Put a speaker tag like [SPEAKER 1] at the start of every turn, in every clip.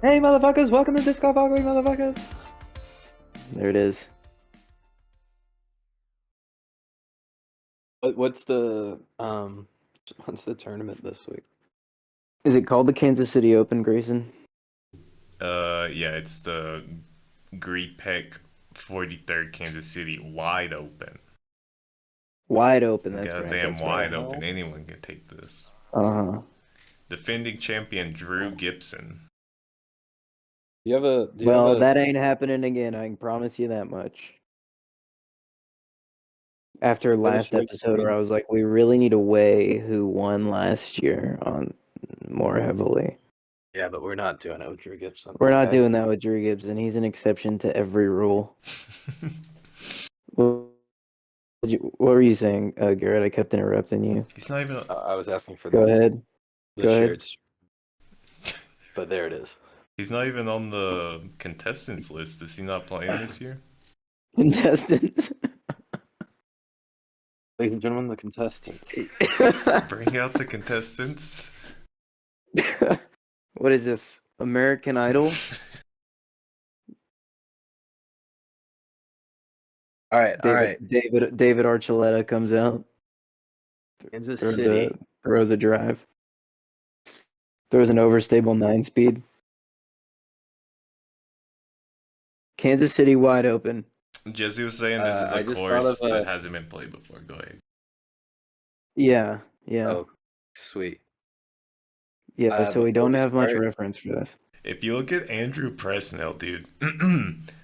[SPEAKER 1] Hey, motherfuckers! Welcome to Disc Golf Hockey, motherfuckers! There it is. What's the tournament this week? Is it called the Kansas City Open, Grayson?
[SPEAKER 2] Yeah, it's the Great Peck 43rd Kansas City wide open.
[SPEAKER 1] Wide Open, that's right,
[SPEAKER 2] Goddamn
[SPEAKER 1] that's right.
[SPEAKER 2] wide open. Anyone can take this.
[SPEAKER 1] Uh-huh.
[SPEAKER 2] Defending champion Drew Gibson.
[SPEAKER 1] Well, that ain't happening again, I can promise you that much. After
[SPEAKER 3] You have a
[SPEAKER 1] last
[SPEAKER 3] straight
[SPEAKER 1] episode where
[SPEAKER 3] speed?
[SPEAKER 1] I was like, we really need to weigh who won last year on more heavily.
[SPEAKER 3] Yeah, but we're not doing it with Drew Gibson.
[SPEAKER 1] We're not
[SPEAKER 3] okay?
[SPEAKER 1] doing that with Drew Gibson. He's an exception to every rule. What were you saying, Garrett? I kept interrupting you.
[SPEAKER 2] He's not even.
[SPEAKER 3] I was asking for
[SPEAKER 1] Go ahead.
[SPEAKER 3] the
[SPEAKER 1] Go ahead.
[SPEAKER 3] shirts, but there it is.
[SPEAKER 2] He's not even on the contestants list. Is he not playing this year?
[SPEAKER 1] Contestants.
[SPEAKER 3] Ladies and gentlemen, the contestants.
[SPEAKER 2] Bring out the contestants.
[SPEAKER 1] What is this? American Idol?
[SPEAKER 3] All right.
[SPEAKER 1] David Archuleta comes out.
[SPEAKER 3] Kansas
[SPEAKER 1] Throws
[SPEAKER 3] City.
[SPEAKER 1] a drive. Throws an overstable 9-speed. Kansas City wide open.
[SPEAKER 2] Jesse was saying this is a
[SPEAKER 3] I just
[SPEAKER 2] course
[SPEAKER 3] thought of
[SPEAKER 2] that hasn't been played before. Go ahead.
[SPEAKER 1] Yeah.
[SPEAKER 3] Oh, sweet.
[SPEAKER 1] Yeah, so we
[SPEAKER 3] before
[SPEAKER 1] don't
[SPEAKER 3] we
[SPEAKER 1] have much
[SPEAKER 3] start-
[SPEAKER 1] reference for this.
[SPEAKER 2] If you look at Andrew Presnell, dude,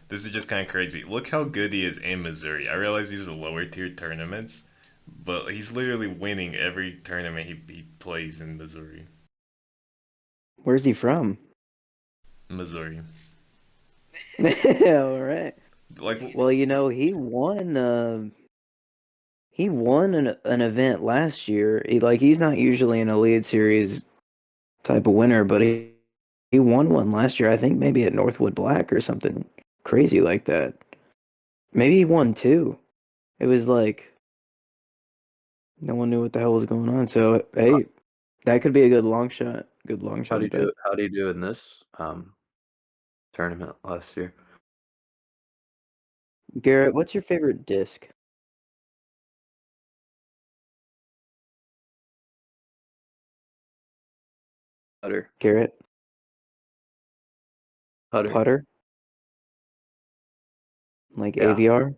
[SPEAKER 2] this is just kind of crazy. Look how good he is in Missouri. I realize these are lower tier tournaments, but he's literally winning every tournament he plays in Missouri.
[SPEAKER 1] Where's he from?
[SPEAKER 2] Missouri.
[SPEAKER 1] All right.
[SPEAKER 2] Like,
[SPEAKER 1] Well, he won an event last year. He's not usually an Elite Series type of winner, but he won one last year. I think maybe at Northwood Black or something crazy like that. Maybe he won two. It was like no one knew what the hell was going on. So hey, that could be a good long shot. Good long
[SPEAKER 3] How
[SPEAKER 1] shot
[SPEAKER 3] do you
[SPEAKER 1] bet.
[SPEAKER 3] do? How do you do in this tournament last year?
[SPEAKER 1] Garrett, what's your favorite disc?
[SPEAKER 3] Putter.
[SPEAKER 1] Garrett, putter, like
[SPEAKER 3] Yeah.
[SPEAKER 1] AVR,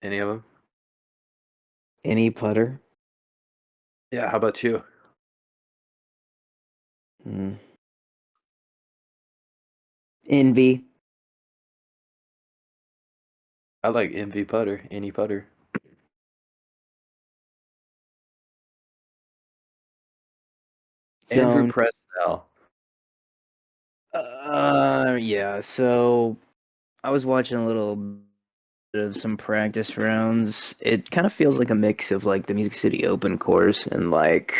[SPEAKER 3] Any of them?
[SPEAKER 1] any putter.
[SPEAKER 3] Yeah. How about you?
[SPEAKER 1] Hmm. Envy.
[SPEAKER 3] I like MV putter. Any putter. Andrew
[SPEAKER 1] Zone.
[SPEAKER 3] Presnell.
[SPEAKER 1] Yeah. So I was watching a little bit of some practice rounds. It kind of feels like a mix of like the Music City Open course and like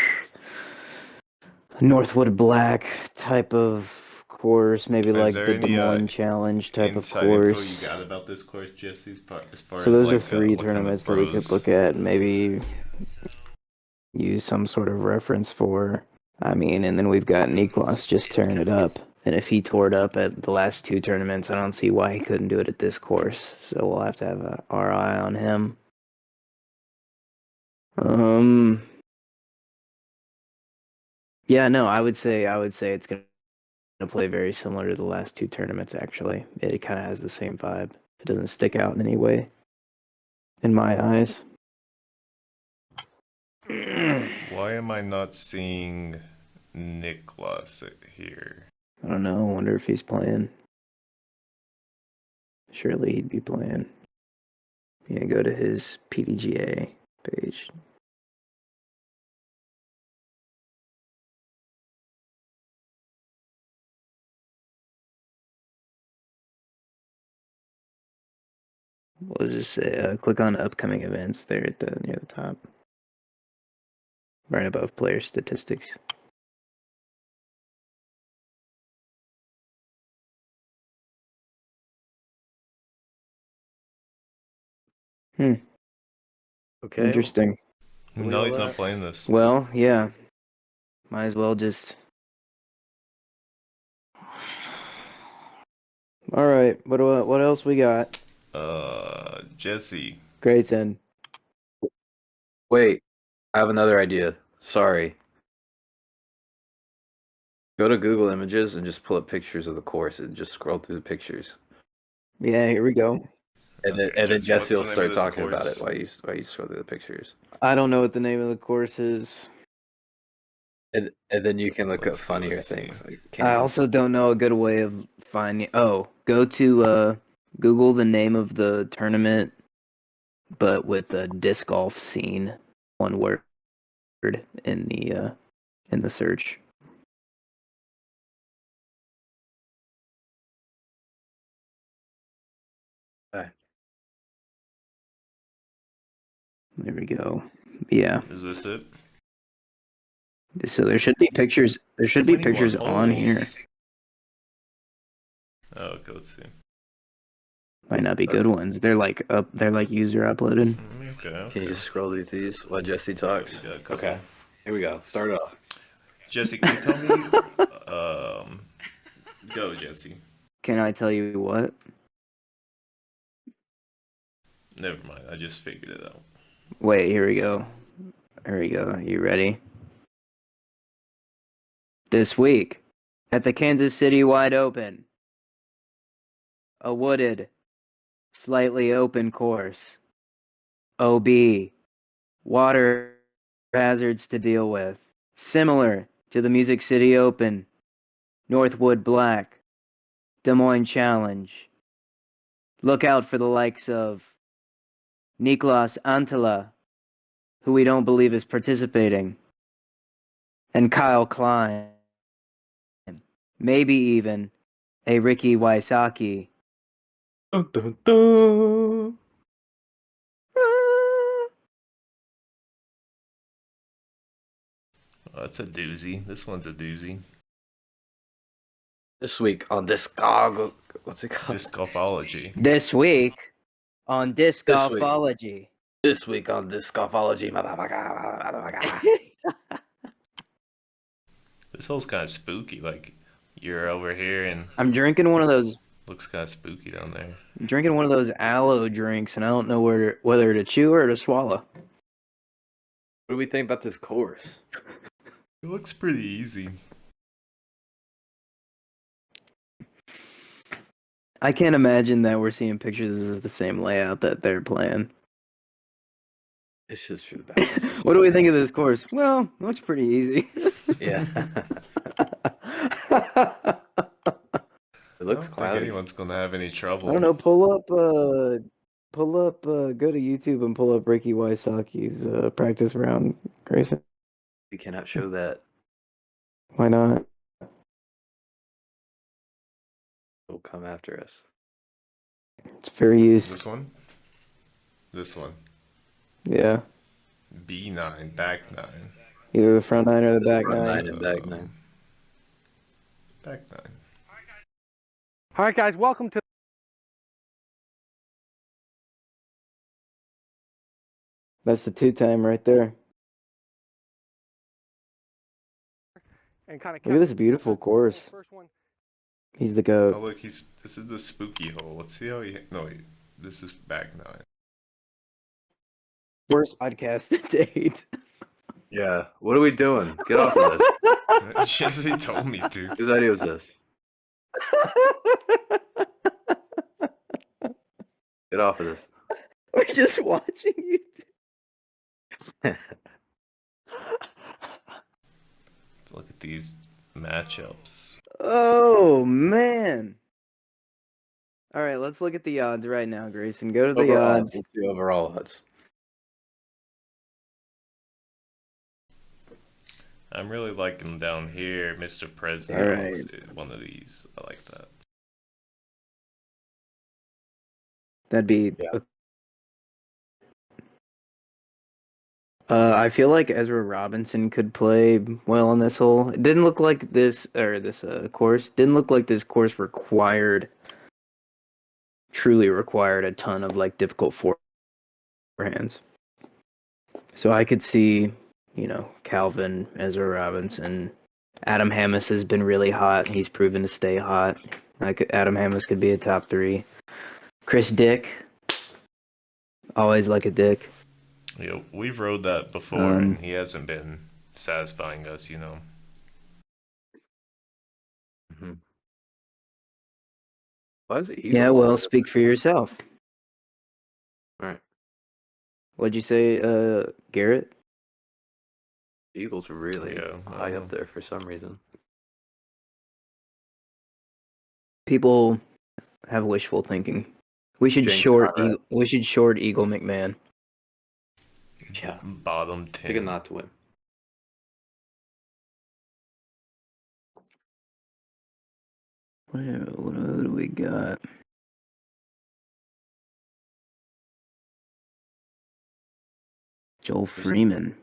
[SPEAKER 1] Northwood Black type of course, maybe
[SPEAKER 2] is
[SPEAKER 1] like
[SPEAKER 2] there
[SPEAKER 1] the Des
[SPEAKER 2] any
[SPEAKER 1] Moines Challenge type of
[SPEAKER 2] inside info you
[SPEAKER 1] course.
[SPEAKER 2] got about this course, Jesse? As far
[SPEAKER 1] So
[SPEAKER 2] as
[SPEAKER 1] those are
[SPEAKER 2] like
[SPEAKER 1] three
[SPEAKER 2] what kind of
[SPEAKER 1] tournaments that we could
[SPEAKER 2] pros?
[SPEAKER 1] look at, maybe use some sort of reference for. I mean, and then we've got Niklas just tearing it up. And if he tore it up at the last two tournaments, I don't see why he couldn't do it at this course. So we'll have to have our eye on him. Um, yeah, no, I would say it's gonna play very similar to the last two tournaments. Actually, it kind of has the same vibe. It doesn't stick out in any way, in my eyes. I
[SPEAKER 2] Why am I not seeing Niklas here?
[SPEAKER 1] don't know. I wonder if he's playing. Surely he'd be playing. Yeah, go to his PDGA page. We'll just say, click on upcoming events there at near the top, right above player statistics. Hmm.
[SPEAKER 3] Okay.
[SPEAKER 1] Interesting.
[SPEAKER 2] No, he's not playing this.
[SPEAKER 1] Well, yeah. Might as well just All right. What else we got?
[SPEAKER 2] Jesse.
[SPEAKER 1] Grayson.
[SPEAKER 3] Wait, I have another idea. Sorry. Go to Google Images and just pull up pictures of the course and just scroll through the pictures.
[SPEAKER 1] Yeah, here we go.
[SPEAKER 3] And
[SPEAKER 2] Okay,
[SPEAKER 3] then Jesse will
[SPEAKER 2] what's the name
[SPEAKER 3] start
[SPEAKER 2] of this
[SPEAKER 3] talking about it
[SPEAKER 2] course?
[SPEAKER 3] while you scroll through the pictures.
[SPEAKER 1] I don't know what the name of the course is.
[SPEAKER 3] And then you can look up
[SPEAKER 2] Let's see,
[SPEAKER 3] funnier
[SPEAKER 2] let's see.
[SPEAKER 3] things like
[SPEAKER 1] I
[SPEAKER 3] Kansas.
[SPEAKER 1] also don't know a good way of finding. Oh, go to Google the name of the tournament, but with the disc golf scene, one word in the search.
[SPEAKER 3] Okay.
[SPEAKER 1] There we go. Yeah.
[SPEAKER 2] Is this it?
[SPEAKER 1] So there should be pictures. There should be
[SPEAKER 2] 21
[SPEAKER 1] pictures on here.
[SPEAKER 2] holes. Oh, okay, let's see.
[SPEAKER 1] Might not be good ones. They're like up. They're like user uploaded.
[SPEAKER 2] Okay.
[SPEAKER 3] Can you just scroll through these while Jesse talks?
[SPEAKER 2] Yeah, we got a couple.
[SPEAKER 3] Okay. Here we go. Start off.
[SPEAKER 2] Jesse, can you tell me? Go, Jesse.
[SPEAKER 1] Can I tell you what?
[SPEAKER 2] Never mind. I just figured it out.
[SPEAKER 1] Wait. Here we go. Here we go. You ready? This week, at the Kansas City Wide Open, a wooded, slightly open course. OB, water hazards to deal with, similar to the Music City Open, Northwood Black, Des Moines Challenge. Look out for the likes of Niklas Antela, who we don't believe is participating, and Kyle Klein. Maybe even a Ricky Wysocki.
[SPEAKER 3] Dun, dun, dun.
[SPEAKER 2] Oh, that's a doozy. This one's a doozy.
[SPEAKER 3] This week on what's it called?
[SPEAKER 2] Disc Golfology.
[SPEAKER 1] This week on Disc
[SPEAKER 3] This week.
[SPEAKER 1] Golfology.
[SPEAKER 3] This week on Disc Golfology,
[SPEAKER 2] This hole's kind of spooky. Like, you're over here and
[SPEAKER 1] I'm drinking one of those.
[SPEAKER 2] looks kind of spooky down there.
[SPEAKER 1] I'm drinking one of those aloe drinks, and I don't know whether to chew or to swallow.
[SPEAKER 3] What do we think about this course?
[SPEAKER 2] It looks pretty easy.
[SPEAKER 1] I can't imagine that we're seeing pictures. This is the same layout that they're playing.
[SPEAKER 3] It's just for the back.
[SPEAKER 1] What do we think of this course? Well, looks pretty easy.
[SPEAKER 3] Yeah. It looks
[SPEAKER 2] I don't think
[SPEAKER 3] cloudy.
[SPEAKER 2] anyone's gonna have any trouble.
[SPEAKER 1] I don't know. Pull up. Go to YouTube and pull up Ricky Wysocki's practice round, Grayson.
[SPEAKER 3] We cannot show that.
[SPEAKER 1] Why not?
[SPEAKER 3] It'll come after us.
[SPEAKER 1] It's fair use.
[SPEAKER 2] This one? This one.
[SPEAKER 1] Yeah.
[SPEAKER 2] B9, back 9.
[SPEAKER 1] Either the front nine or the
[SPEAKER 3] This
[SPEAKER 1] back
[SPEAKER 3] front
[SPEAKER 1] nine.
[SPEAKER 3] nine and back nine.
[SPEAKER 2] Back 9.
[SPEAKER 4] All right, guys, welcome to.
[SPEAKER 1] That's the 2-time right there.
[SPEAKER 4] And kind of
[SPEAKER 1] Look at this beautiful course.
[SPEAKER 4] First one.
[SPEAKER 1] He's the
[SPEAKER 2] Oh,
[SPEAKER 1] GOAT.
[SPEAKER 2] look, this is the spooky hole. Let's see how he. No, wait. This is back 9.
[SPEAKER 1] Worst podcast to date.
[SPEAKER 3] Yeah. What are we doing? Get off of this.
[SPEAKER 2] Jesse told me to.
[SPEAKER 3] Whose idea was this? Get off of this.
[SPEAKER 1] We're just watching you.
[SPEAKER 2] Let's look at these matchups.
[SPEAKER 1] Oh man! All right, let's look at the odds right now, Grayson. Go to the
[SPEAKER 3] Overall,
[SPEAKER 1] odds.
[SPEAKER 3] let's do overall odds.
[SPEAKER 2] I'm really liking down here, Mr. President.
[SPEAKER 1] All right.
[SPEAKER 2] One of these. I like that.
[SPEAKER 1] That'd be.
[SPEAKER 3] Yeah.
[SPEAKER 1] I feel like Ezra Robinson could play well on this hole. It didn't look like this course. Didn't look like this course truly required a ton of like difficult forehands. So I could see, Calvin, Ezra Robinson, Adam Hammis has been really hot. He's proven to stay hot. Like Adam Hamlis could be a top 3. Chris Dick, always like a dick.
[SPEAKER 2] Yeah, we've rode that before,
[SPEAKER 1] Um,
[SPEAKER 2] and he hasn't been satisfying us,
[SPEAKER 3] Hmm. Why is it
[SPEAKER 1] yeah,
[SPEAKER 3] Eagles?
[SPEAKER 1] well, speak for yourself.
[SPEAKER 3] All right.
[SPEAKER 1] What'd you say, Garrett?
[SPEAKER 3] Eagles are really
[SPEAKER 2] Yeah, I
[SPEAKER 3] high
[SPEAKER 2] don't
[SPEAKER 3] up
[SPEAKER 2] know.
[SPEAKER 3] there for some reason.
[SPEAKER 1] People have wishful thinking. We should
[SPEAKER 3] James
[SPEAKER 1] short.
[SPEAKER 3] Conrad.
[SPEAKER 1] We should short Eagle McMahon.
[SPEAKER 3] Yeah.
[SPEAKER 2] Bottom
[SPEAKER 3] Pick a
[SPEAKER 2] 10.
[SPEAKER 3] not to win.
[SPEAKER 1] What do we got? Joel Freeman.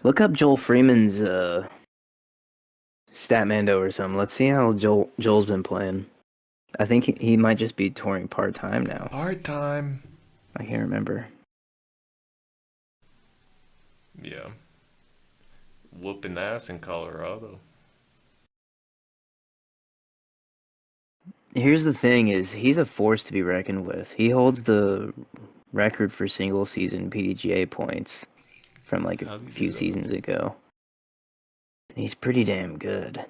[SPEAKER 1] Look up Joel Freeman's Statmando or something. Let's see how Joel's been playing. I think he might just be touring part time now.
[SPEAKER 2] Part time.
[SPEAKER 1] I can't remember.
[SPEAKER 2] Yeah. Whooping ass in Colorado.
[SPEAKER 1] Here's the thing: is he's a force to be reckoned with. He holds the record for single season PDGA points from like a
[SPEAKER 2] How do you do
[SPEAKER 1] few
[SPEAKER 2] that?
[SPEAKER 1] seasons ago. He's pretty damn good.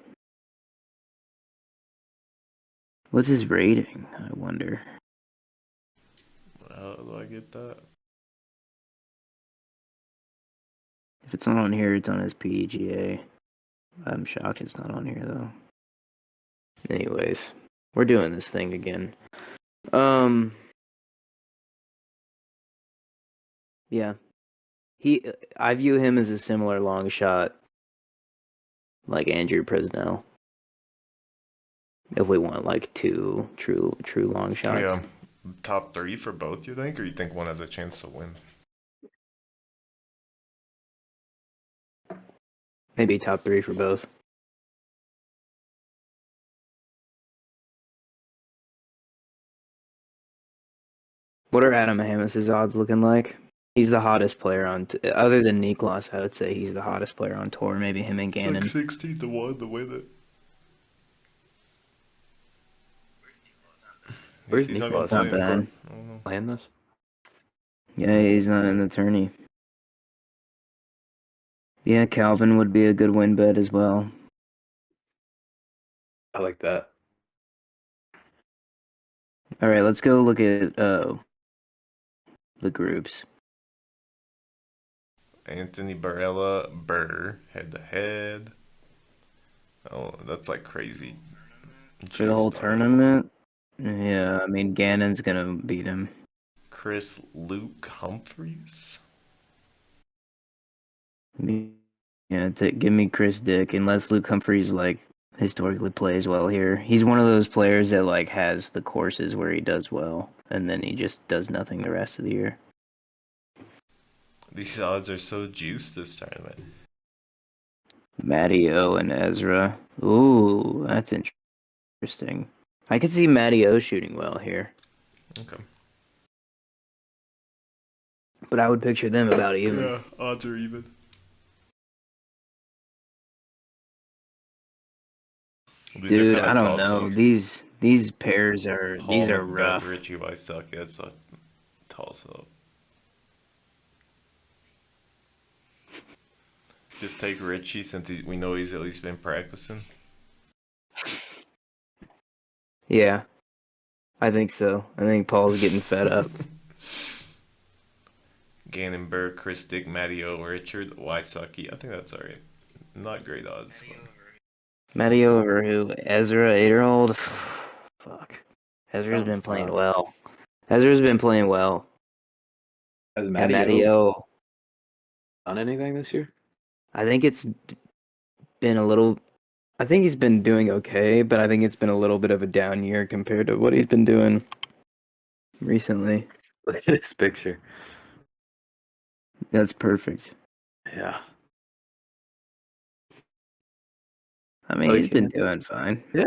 [SPEAKER 1] What's his rating? I wonder.
[SPEAKER 2] How do I get that?
[SPEAKER 1] If it's not on here, it's on his PDGA. I'm shocked it's not on here though. Anyways, we're doing this thing again. Yeah. I view him as a similar long shot like Andrew Presnell. If we want like 2 true long shots.
[SPEAKER 2] Yeah. Top 3 for both, you think? Or you think one has a chance to win?
[SPEAKER 1] Maybe top 3 for both. What are Adam Hammis's odds looking like? He's the hottest player on, other than Niklas, I would say he's the hottest player on tour. Maybe him and
[SPEAKER 2] It's like
[SPEAKER 1] Gannon.
[SPEAKER 2] 60 to 1 to win it.
[SPEAKER 3] Where's
[SPEAKER 2] He's not
[SPEAKER 3] Nicholas?
[SPEAKER 2] gonna
[SPEAKER 1] Not
[SPEAKER 2] play
[SPEAKER 1] bad.
[SPEAKER 2] anymore. I don't know.
[SPEAKER 3] Playing this?
[SPEAKER 1] Yeah, he's not an attorney. Yeah, Calvin would be a good win bet as well.
[SPEAKER 3] I like that.
[SPEAKER 1] All right, let's go look at the groups.
[SPEAKER 2] Anthony Barella, Burr, head to head. Oh, that's like crazy.
[SPEAKER 1] For the whole
[SPEAKER 2] Styles.
[SPEAKER 1] tournament? Yeah, I mean, Gannon's gonna beat him.
[SPEAKER 2] Chris Luke Humphreys.
[SPEAKER 1] Yeah, give me Chris Dick, unless Luke Humphreys like historically plays well here. He's one of those players that like has the courses where he does well, and then he just does nothing the rest of the year.
[SPEAKER 2] These odds are so juiced this tournament.
[SPEAKER 1] Matty O and Ezra. Ooh, that's interesting. I could see Matty O shooting well here,
[SPEAKER 2] Okay.
[SPEAKER 1] but I would picture them about even.
[SPEAKER 2] Yeah, odds are even. These
[SPEAKER 1] Dude,
[SPEAKER 2] are kind
[SPEAKER 1] I
[SPEAKER 2] of
[SPEAKER 1] don't
[SPEAKER 2] toss
[SPEAKER 1] know.
[SPEAKER 2] ups.
[SPEAKER 1] These pairs are
[SPEAKER 2] Paul McBeth,
[SPEAKER 1] rough.
[SPEAKER 2] Richie Wysocki. That's a toss up. Just take Richie since we know he's at least been practicing.
[SPEAKER 1] Yeah, I think so. I think Paul's getting fed up.
[SPEAKER 2] Gannon Burr, Chris Dick, Matty O, Richard Wysocki. I think that's alright. Not great odds.
[SPEAKER 1] Matty O over who? Ezra, 8-year-old? Fuck. Ezra's
[SPEAKER 3] Sounds
[SPEAKER 1] been playing
[SPEAKER 3] tough.
[SPEAKER 1] well. Ezra's been playing well.
[SPEAKER 3] Has
[SPEAKER 1] And
[SPEAKER 3] Matty O
[SPEAKER 1] O,
[SPEAKER 3] done anything this year?
[SPEAKER 1] I think it's been a little. I think he's been doing okay, but I think it's been a little bit of a down year compared to what he's been doing recently.
[SPEAKER 3] Look at this picture.
[SPEAKER 1] That's perfect.
[SPEAKER 3] Yeah.
[SPEAKER 1] I mean,
[SPEAKER 3] Oh, he
[SPEAKER 1] he's
[SPEAKER 3] came
[SPEAKER 1] been
[SPEAKER 3] in-
[SPEAKER 1] doing fine.
[SPEAKER 3] Yeah.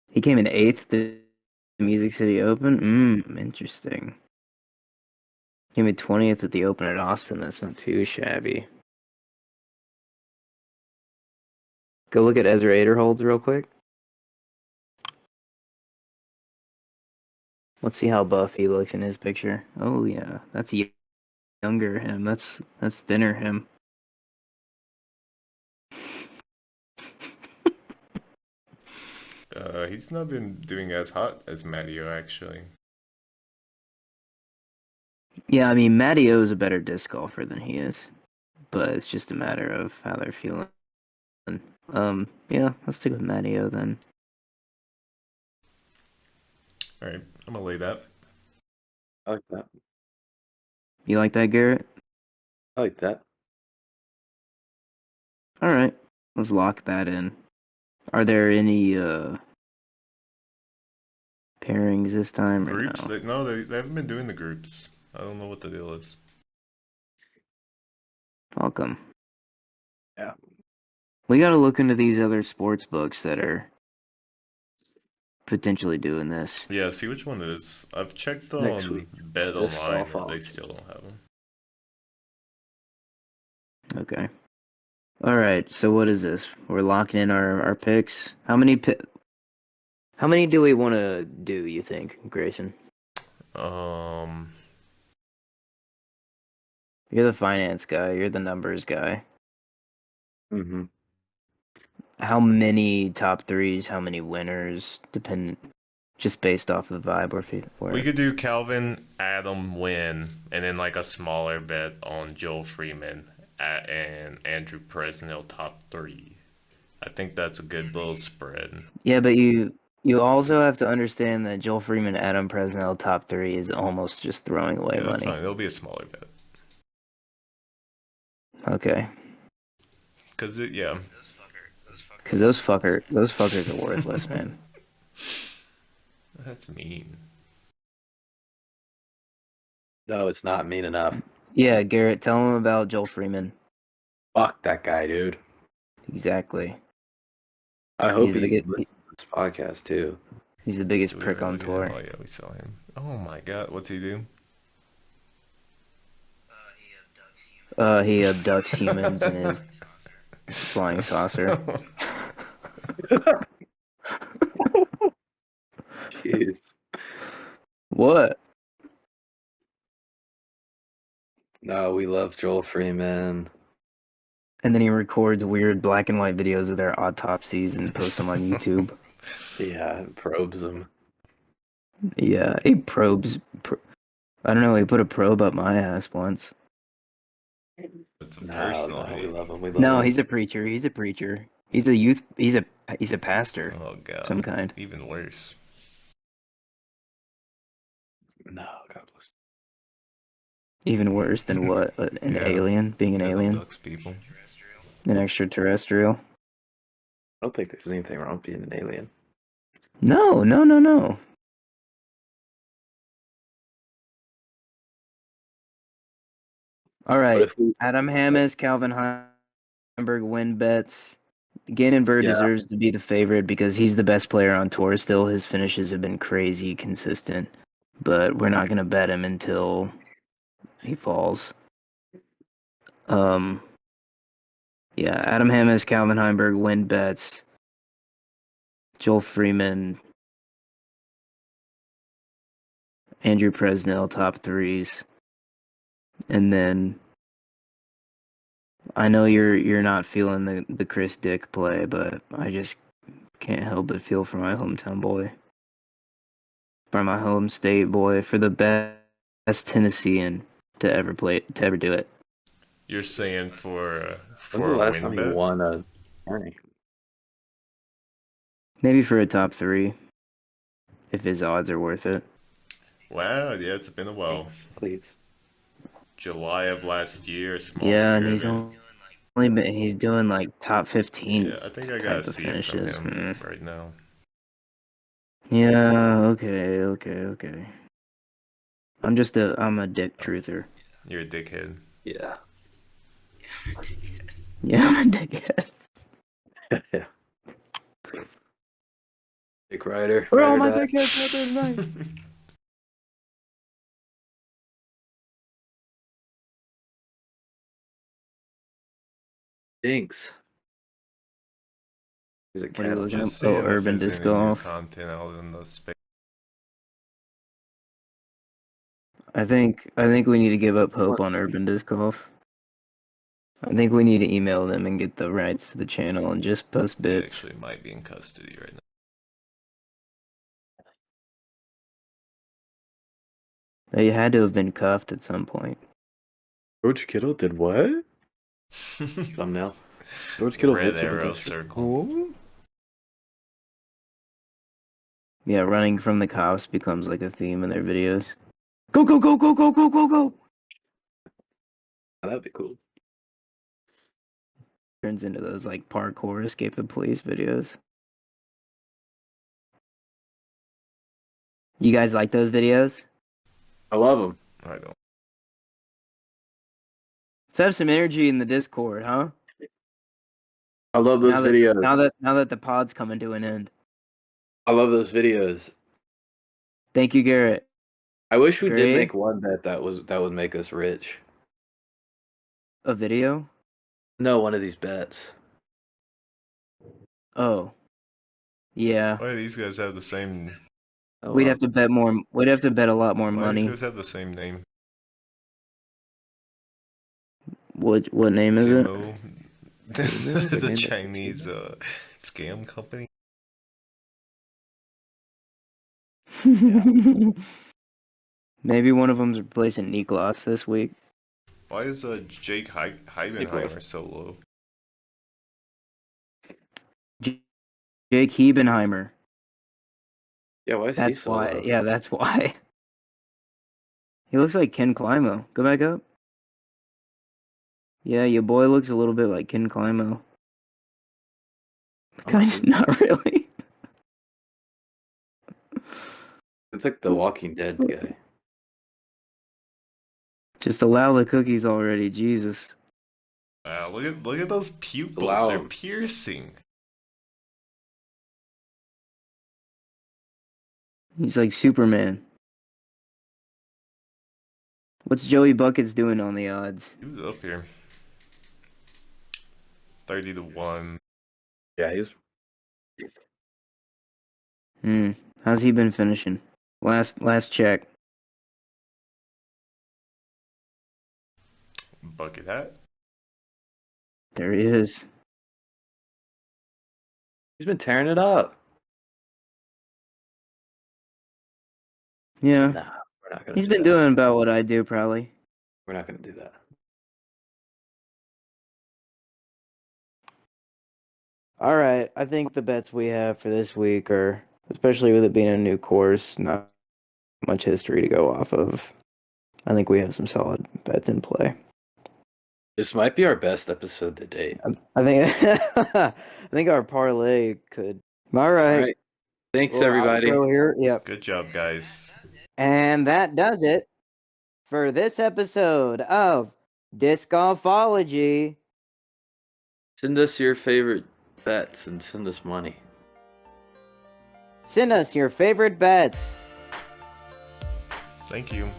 [SPEAKER 1] He came in 8th to the Music City Open. Interesting. Came in 20th at the Open at Austin. That's not too shabby. Go look at Ezra Aderholds real quick. Let's see how buff he looks in his picture. Oh yeah, that's younger him. That's thinner him.
[SPEAKER 2] He's not been doing as hot as Matteo, actually.
[SPEAKER 1] Yeah, I mean Mattio's a better disc golfer than he is, but it's just a matter of how they're feeling. Yeah, let's stick with Matteo then.
[SPEAKER 2] Alright, I'm gonna lay that.
[SPEAKER 3] I like that.
[SPEAKER 1] You like that, Garrett?
[SPEAKER 3] I like that.
[SPEAKER 1] All right, let's lock that in. Are there any pairings this time or
[SPEAKER 2] Groups?
[SPEAKER 1] no?
[SPEAKER 2] No, they haven't been doing the groups. I don't know what the deal is.
[SPEAKER 1] Welcome.
[SPEAKER 3] Yeah.
[SPEAKER 1] We got to look into these other sports books that are potentially doing this.
[SPEAKER 2] Yeah, see which one it is. I've checked
[SPEAKER 3] Next
[SPEAKER 2] on
[SPEAKER 3] week,
[SPEAKER 2] Bet
[SPEAKER 3] disc
[SPEAKER 2] Online, and they
[SPEAKER 3] golfology.
[SPEAKER 2] still don't have them.
[SPEAKER 1] Okay. All right. So what is this? We're locking in our picks. How many do we want to do? You think, Grayson? You're the finance guy. You're the numbers guy.
[SPEAKER 3] Mm-hmm.
[SPEAKER 1] How many top threes? How many winners? Just based off of the vibe
[SPEAKER 2] We could do Calvin, Adam, win, and then like a smaller bet on Joel Freeman and Andrew Presnell top 3. I think that's a good little spread.
[SPEAKER 1] Yeah, but you also have to understand that Joel Freeman, Adam Presnell, top 3 is almost just throwing away
[SPEAKER 2] Yeah, that's
[SPEAKER 1] money.
[SPEAKER 2] fine. It'll be a smaller bet.
[SPEAKER 1] Okay.
[SPEAKER 2] Yeah.
[SPEAKER 1] Because those fuckers are worthless, man.
[SPEAKER 2] That's mean.
[SPEAKER 3] No, it's not mean enough.
[SPEAKER 1] Yeah, Garrett, tell him about Joel Freeman.
[SPEAKER 3] Fuck that guy, dude.
[SPEAKER 1] Exactly.
[SPEAKER 3] I hope
[SPEAKER 1] He's the
[SPEAKER 3] he
[SPEAKER 1] biggest.
[SPEAKER 3] listens to this podcast too.
[SPEAKER 1] He's the biggest
[SPEAKER 2] Did we
[SPEAKER 1] prick on
[SPEAKER 2] really get him?
[SPEAKER 1] tour.
[SPEAKER 2] Oh yeah, we saw him. Oh my god, what's he do?
[SPEAKER 1] He abducts humans in his flying saucer.
[SPEAKER 3] Jeez.
[SPEAKER 1] What?
[SPEAKER 3] No, we love Joel Freeman.
[SPEAKER 1] And then he records weird black and white videos of their autopsies and posts them on YouTube.
[SPEAKER 3] Yeah, probes him.
[SPEAKER 1] Yeah, he probes. I don't know. He put a probe up my ass once.
[SPEAKER 2] It's a
[SPEAKER 3] No,
[SPEAKER 2] personal
[SPEAKER 3] no, we
[SPEAKER 2] hate.
[SPEAKER 3] love him. We love
[SPEAKER 1] No,
[SPEAKER 3] him.
[SPEAKER 1] he's a preacher. He's a preacher. He's a youth. He's a pastor.
[SPEAKER 2] Oh god.
[SPEAKER 1] Some kind.
[SPEAKER 2] Even worse.
[SPEAKER 3] No, God bless.
[SPEAKER 1] Even worse than what? An
[SPEAKER 2] Yeah.
[SPEAKER 1] alien? Being an
[SPEAKER 2] Yeah,
[SPEAKER 1] alien?
[SPEAKER 2] abducts people.
[SPEAKER 1] An extraterrestrial?
[SPEAKER 3] I don't think there's anything wrong with being an alien.
[SPEAKER 1] No, no, no, no. All
[SPEAKER 3] But
[SPEAKER 1] right.
[SPEAKER 3] if we,
[SPEAKER 1] Adam Hammes, Calvin Heimberg win bets. Gannon Bird
[SPEAKER 3] Yeah.
[SPEAKER 1] deserves to be the favorite because he's the best player on tour still. His finishes have been crazy consistent. But we're not going to bet him until he falls. Yeah, Adam Hammes, Calvin Heimberg win bets. Joel Freeman, Andrew Presnell top threes. And then I know you're not feeling the Chris Dick play, but I just can't help but feel for my hometown boy. For my home state boy, for the best Tennessean to ever do it.
[SPEAKER 2] You're saying
[SPEAKER 3] when's the
[SPEAKER 2] a
[SPEAKER 3] last
[SPEAKER 2] win
[SPEAKER 3] time
[SPEAKER 2] bet?
[SPEAKER 3] you won a tourney?
[SPEAKER 1] Maybe for a top 3 if his odds are worth it.
[SPEAKER 2] Wow, yeah, it's been a while.
[SPEAKER 3] Please.
[SPEAKER 2] July of last year, small
[SPEAKER 1] Yeah, and
[SPEAKER 2] career
[SPEAKER 1] he's
[SPEAKER 2] event.
[SPEAKER 1] he's doing like top 15
[SPEAKER 2] Yeah, I think I gotta
[SPEAKER 1] type of
[SPEAKER 2] see it from
[SPEAKER 1] finishes.
[SPEAKER 2] him right now.
[SPEAKER 1] Yeah, okay. I'm a dick truther.
[SPEAKER 2] You're a dickhead.
[SPEAKER 3] Yeah.
[SPEAKER 1] Yeah, I'm a dickhead.
[SPEAKER 3] Yeah. Dick Rider.
[SPEAKER 1] Where are all
[SPEAKER 3] Rider
[SPEAKER 1] my
[SPEAKER 3] dad.
[SPEAKER 1] dickheads out there tonight?
[SPEAKER 3] Dinks. He's a
[SPEAKER 1] What are you
[SPEAKER 3] cattle.
[SPEAKER 1] looking up?
[SPEAKER 2] Just
[SPEAKER 1] Oh,
[SPEAKER 2] seeing if
[SPEAKER 1] urban
[SPEAKER 2] there's
[SPEAKER 1] disc
[SPEAKER 2] any new
[SPEAKER 1] golf.
[SPEAKER 2] content out in the space.
[SPEAKER 1] I think we need to give up hope on Urban Disc Golf. I think we need to email them and get the rights to the channel and just post
[SPEAKER 2] He
[SPEAKER 1] bits.
[SPEAKER 2] actually might be in custody right
[SPEAKER 1] They had to have been cuffed at some point.
[SPEAKER 3] George Kittle did what?
[SPEAKER 2] now.
[SPEAKER 3] Thumbnail. George Kittle
[SPEAKER 2] Red
[SPEAKER 3] hits it,
[SPEAKER 2] arrow
[SPEAKER 3] but that's
[SPEAKER 2] circle.
[SPEAKER 3] Oh.
[SPEAKER 1] Yeah, running from the cops becomes like a theme in their videos. Go, go, go, go, go, go, go, go!
[SPEAKER 3] That'd be cool.
[SPEAKER 1] Turns into those like parkour escape the police videos. You guys like those videos?
[SPEAKER 3] I love him.
[SPEAKER 2] I don't.
[SPEAKER 1] Let's have some energy in the Discord, huh?
[SPEAKER 3] I love those videos.
[SPEAKER 1] Now that the pod's coming to an end.
[SPEAKER 3] I love those videos.
[SPEAKER 1] Thank you, Garrett.
[SPEAKER 3] I wish we did
[SPEAKER 1] Gray?
[SPEAKER 3] make one that would make us rich.
[SPEAKER 1] A video?
[SPEAKER 3] No, one of these bets.
[SPEAKER 1] Oh. Yeah.
[SPEAKER 2] Why do these guys have the same?
[SPEAKER 3] Oh,
[SPEAKER 1] We'd
[SPEAKER 3] well.
[SPEAKER 1] have to bet more. We'd have to bet a lot more
[SPEAKER 2] Why do these
[SPEAKER 1] money.
[SPEAKER 2] guys have the same name?
[SPEAKER 1] What name is it?
[SPEAKER 2] Timo, the Chinese scam company.
[SPEAKER 1] Maybe one of them's replacing Niklas this week.
[SPEAKER 2] Why is Jake Heibenheimer so low?
[SPEAKER 1] Jake Hebenheimer.
[SPEAKER 3] Yeah, why is he
[SPEAKER 1] That's
[SPEAKER 3] so
[SPEAKER 1] why.
[SPEAKER 3] low?
[SPEAKER 1] Yeah, that's why. He looks like Ken Climo. Go back up. Yeah, your boy looks a little bit like Ken Climo. Kind of, not really.
[SPEAKER 3] It's like the Walking Dead guy.
[SPEAKER 1] Just allow the cookies already, Jesus.
[SPEAKER 2] Wow, look at those pupils.
[SPEAKER 3] Allow
[SPEAKER 2] They're
[SPEAKER 3] him.
[SPEAKER 2] piercing.
[SPEAKER 1] He's like Superman. What's Joey Buckets doing on the odds?
[SPEAKER 2] He was up here. 30-1.
[SPEAKER 3] Yeah, he's
[SPEAKER 1] How's he been finishing? Last check.
[SPEAKER 2] Bucket hat.
[SPEAKER 1] There he is.
[SPEAKER 3] he's been tearing it up.
[SPEAKER 1] Yeah.
[SPEAKER 3] Nah, we're not gonna.
[SPEAKER 1] He's
[SPEAKER 3] do
[SPEAKER 1] been
[SPEAKER 3] that.
[SPEAKER 1] doing about what I do, probably.
[SPEAKER 3] We're not gonna do that.
[SPEAKER 1] All right. I think the bets we have for this week are, especially with it being a new course, not much history to go off of. I think we have some solid bets in play.
[SPEAKER 3] This might be our best episode to date.
[SPEAKER 1] I think I think our parlay could. All right.
[SPEAKER 3] All right. Thanks,
[SPEAKER 1] Well,
[SPEAKER 3] everybody.
[SPEAKER 1] outro here. Yep.
[SPEAKER 2] Good job, guys.
[SPEAKER 1] And that does it for this episode of Disc Golfology.
[SPEAKER 3] Send us your favorite bets and send us money.
[SPEAKER 1] Send us your favorite bets.
[SPEAKER 2] Thank you.